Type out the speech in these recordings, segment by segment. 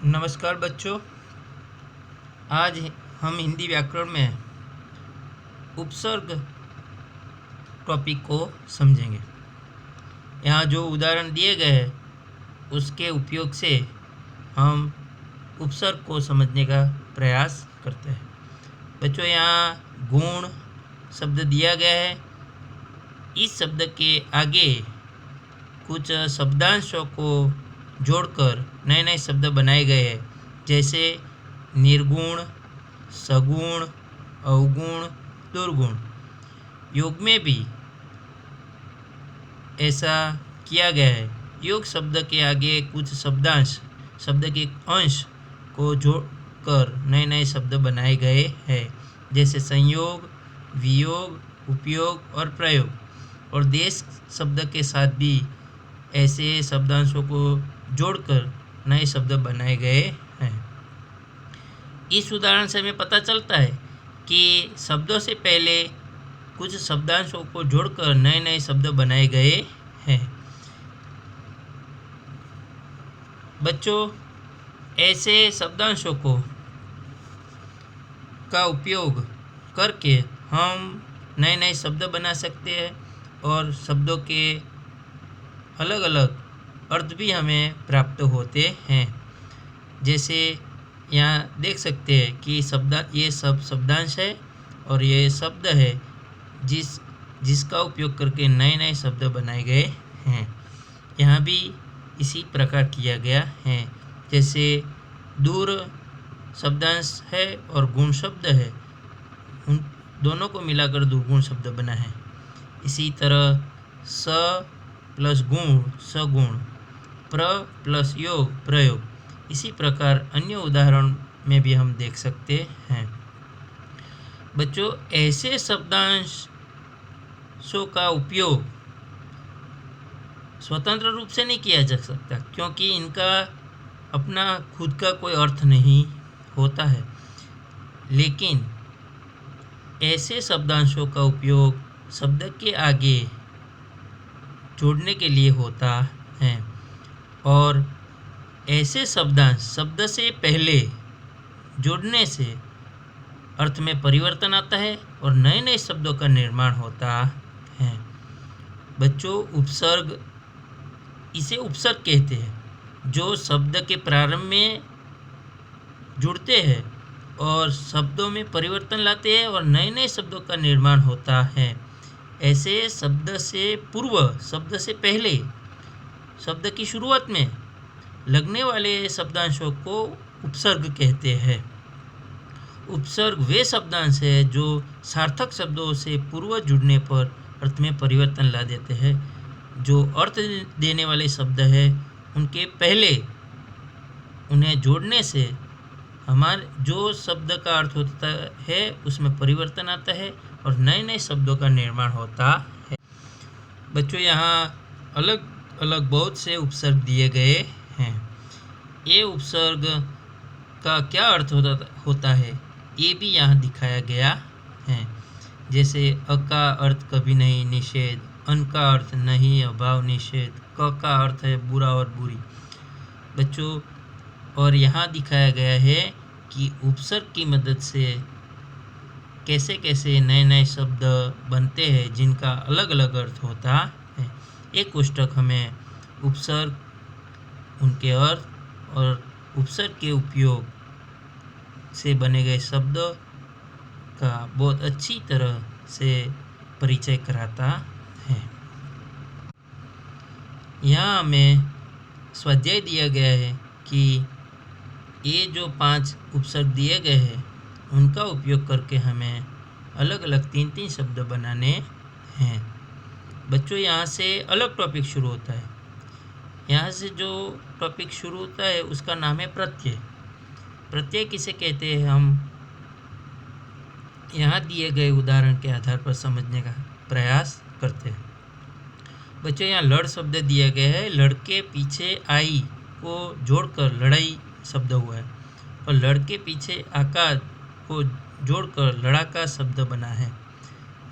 नमस्कार बच्चों। आज हम हिंदी व्याकरण में उपसर्ग टॉपिक को समझेंगे। यहाँ जो उदाहरण दिए गए हैं उसके उपयोग से हम उपसर्ग को समझने का प्रयास करते हैं। बच्चों, यहाँ गुण शब्द दिया गया है। इस शब्द के आगे कुछ शब्दांशों को जोड़कर नए नए शब्द बनाए गए हैं, जैसे निर्गुण, सगुण, अवगुण, दुर्गुण। योग में भी ऐसा किया गया है। योग शब्द के आगे कुछ शब्दांश, शब्द के अंश को जोड़कर नए नए शब्द बनाए गए हैं, जैसे संयोग, वियोग, उपयोग और प्रयोग। और देश शब्द के साथ भी ऐसे शब्दांशों को जोड़कर नए शब्द बनाए गए हैं। इस उदाहरण से हमें पता चलता है कि शब्दों से पहले कुछ शब्दांशों को जोड़कर नए नए शब्द बनाए गए हैं। बच्चों, ऐसे शब्दांशों का उपयोग करके हम नए नए शब्द बना सकते हैं और शब्दों के अलग अलग अर्थ भी हमें प्राप्त होते हैं। जैसे यहाँ देख सकते हैं कि ये सब शब्दांश है और ये शब्द है जिसका उपयोग करके नए नए शब्द बनाए गए हैं। यहाँ भी इसी प्रकार किया गया है। जैसे दूर शब्दांश है और गुण शब्द है, उन दोनों को मिलाकर दुर्गुण शब्द बना है। इसी तरह स प्लस गुण सगुण, प्र प्लस योग प्रयोग। इसी प्रकार अन्य उदाहरण में भी हम देख सकते हैं। बच्चों, ऐसे शब्दांशों का उपयोग स्वतंत्र रूप से नहीं किया जा सकता, क्योंकि इनका अपना खुद का कोई अर्थ नहीं होता है। लेकिन ऐसे शब्दांशों का उपयोग शब्द के आगे जोड़ने के लिए होता है, और ऐसे शब्दांश शब्द से पहले जोड़ने से अर्थ में परिवर्तन आता है और नए नए शब्दों का निर्माण होता है। बच्चों, इसे उपसर्ग कहते हैं, जो शब्द के प्रारंभ में जुड़ते हैं और शब्दों में परिवर्तन लाते हैं और नए नए शब्दों का निर्माण होता है। ऐसे शब्द से पूर्व, शब्द से पहले, शब्द की शुरुआत में लगने वाले शब्दांशों को उपसर्ग कहते हैं। उपसर्ग वे शब्दांश है जो सार्थक शब्दों से पूर्व जुड़ने पर अर्थ में परिवर्तन ला देते हैं। जो अर्थ देने वाले शब्द है उनके पहले उन्हें जोड़ने से हमारे जो शब्द का अर्थ होता है उसमें परिवर्तन आता है और नए नए शब्दों का निर्माण होता है। बच्चों, यहाँ अलग अलग बहुत से उपसर्ग दिए गए हैं। ये उपसर्ग का क्या अर्थ होता है ये भी यहाँ दिखाया गया है। जैसे अ का अर्थ कभी नहीं निषेध, अन का अर्थ नहीं अभाव निषेध, क का अर्थ है बुरा और बुरी। बच्चों, और यहाँ दिखाया गया है कि उपसर्ग की मदद से कैसे कैसे नए नए शब्द बनते हैं जिनका अलग अलग अर्थ होता है। एक कोष्टक हमें उपसर्ग, उनके अर्थ और उपसर्ग के उपयोग से बने गए शब्द का बहुत अच्छी तरह से परिचय कराता है। यहाँ हमें स्वाध्याय दिया गया है कि ये जो 5 उपसर्ग दिए गए हैं उनका उपयोग करके हमें अलग अलग 3-3 शब्द बनाने हैं। बच्चों, यहाँ से अलग टॉपिक शुरू होता है। यहाँ से जो टॉपिक शुरू होता है उसका नाम है प्रत्यय। प्रत्यय किसे कहते हैं हम यहाँ दिए गए उदाहरण के आधार पर समझने का प्रयास करते हैं। बच्चों, यहाँ लड़ शब्द दिया गया है। लड़ के पीछे आई को जोड़कर लड़ाई शब्द हुआ है, और लड़ के पीछे आकार को जोड़कर लड़ाका शब्द बना है।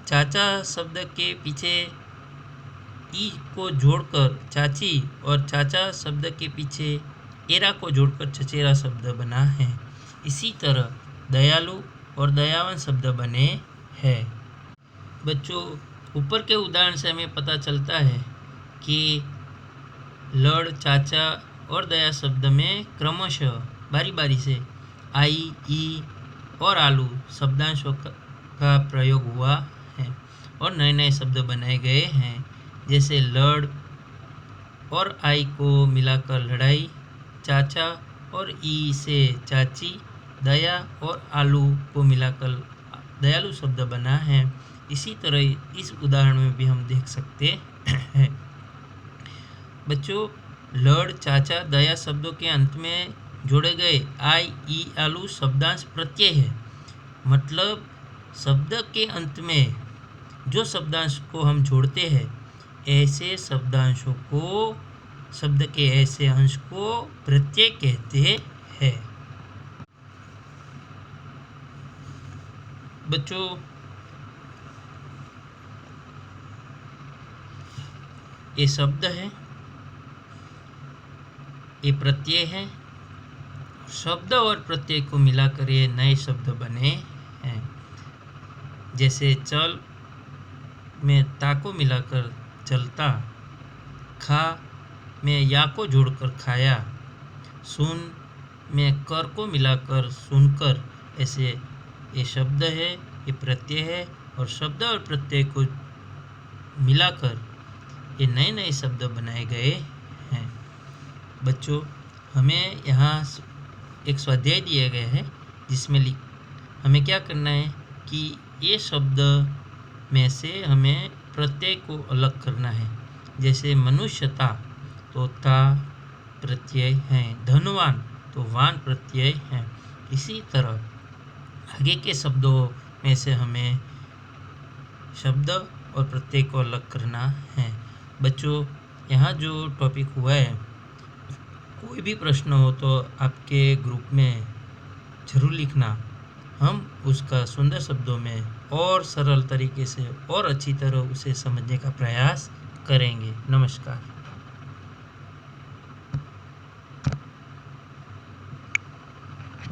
चाचा शब्द के पीछे ई को जोड़कर चाची और चाचा शब्द के पीछे एरा को जोड़कर चचेरा शब्द बना है। इसी तरह दयालु और दयावान शब्द बने हैं। बच्चों, ऊपर के उदाहरण से हमें पता चलता है कि लड़, चाचा और दया शब्द में क्रमशः बारी बारी से आई, ई और आलू शब्दांशों का प्रयोग हुआ है और नए नए शब्द बनाए गए हैं। जैसे लड़ और आई को मिलाकर लड़ाई, चाचा और ई से चाची, दया और आलू को मिलाकर दयालु शब्द बना है। इसी तरह इस उदाहरण में भी हम देख सकते हैं। बच्चों, लड़, चाचा, दया शब्दों के अंत में जोड़े गए आई, ई, आलू शब्दांश प्रत्यय है। मतलब शब्द के अंत में जो शब्दांश को हम जोड़ते हैं, ऐसे शब्दांशों को, शब्द के ऐसे अंश को प्रत्यय कहते हैं। बच्चों, ये शब्द है, ये प्रत्यय है। शब्द और प्रत्यय को मिलाकर ये नए शब्द बने हैं। जैसे चल में ता को मिलाकर चलता, खा में या को जोड़कर खाया, सुन में कर को मिलाकर सुनकर। ऐसे ये शब्द है, ये प्रत्यय है और शब्द और प्रत्यय को मिलाकर ये नए नए शब्द बनाए गए हैं। बच्चों, हमें यहाँ एक स्वाध्याय दिया गया है जिसमें हमें क्या करना है कि ये शब्द में से हमें प्रत्यय को अलग करना है। जैसे मनुष्यता तो ता प्रत्यय है, धनवान तो वान प्रत्यय है। इसी तरह आगे के शब्दों में से हमें शब्द और प्रत्यय को अलग करना है। बच्चों, यहाँ जो टॉपिक हुआ है, कोई भी प्रश्न हो तो आपके ग्रुप में ज़रूर लिखना। हम उसका सुंदर शब्दों में और सरल तरीके से और अच्छी तरह उसे समझने का प्रयास करेंगे। नमस्कार।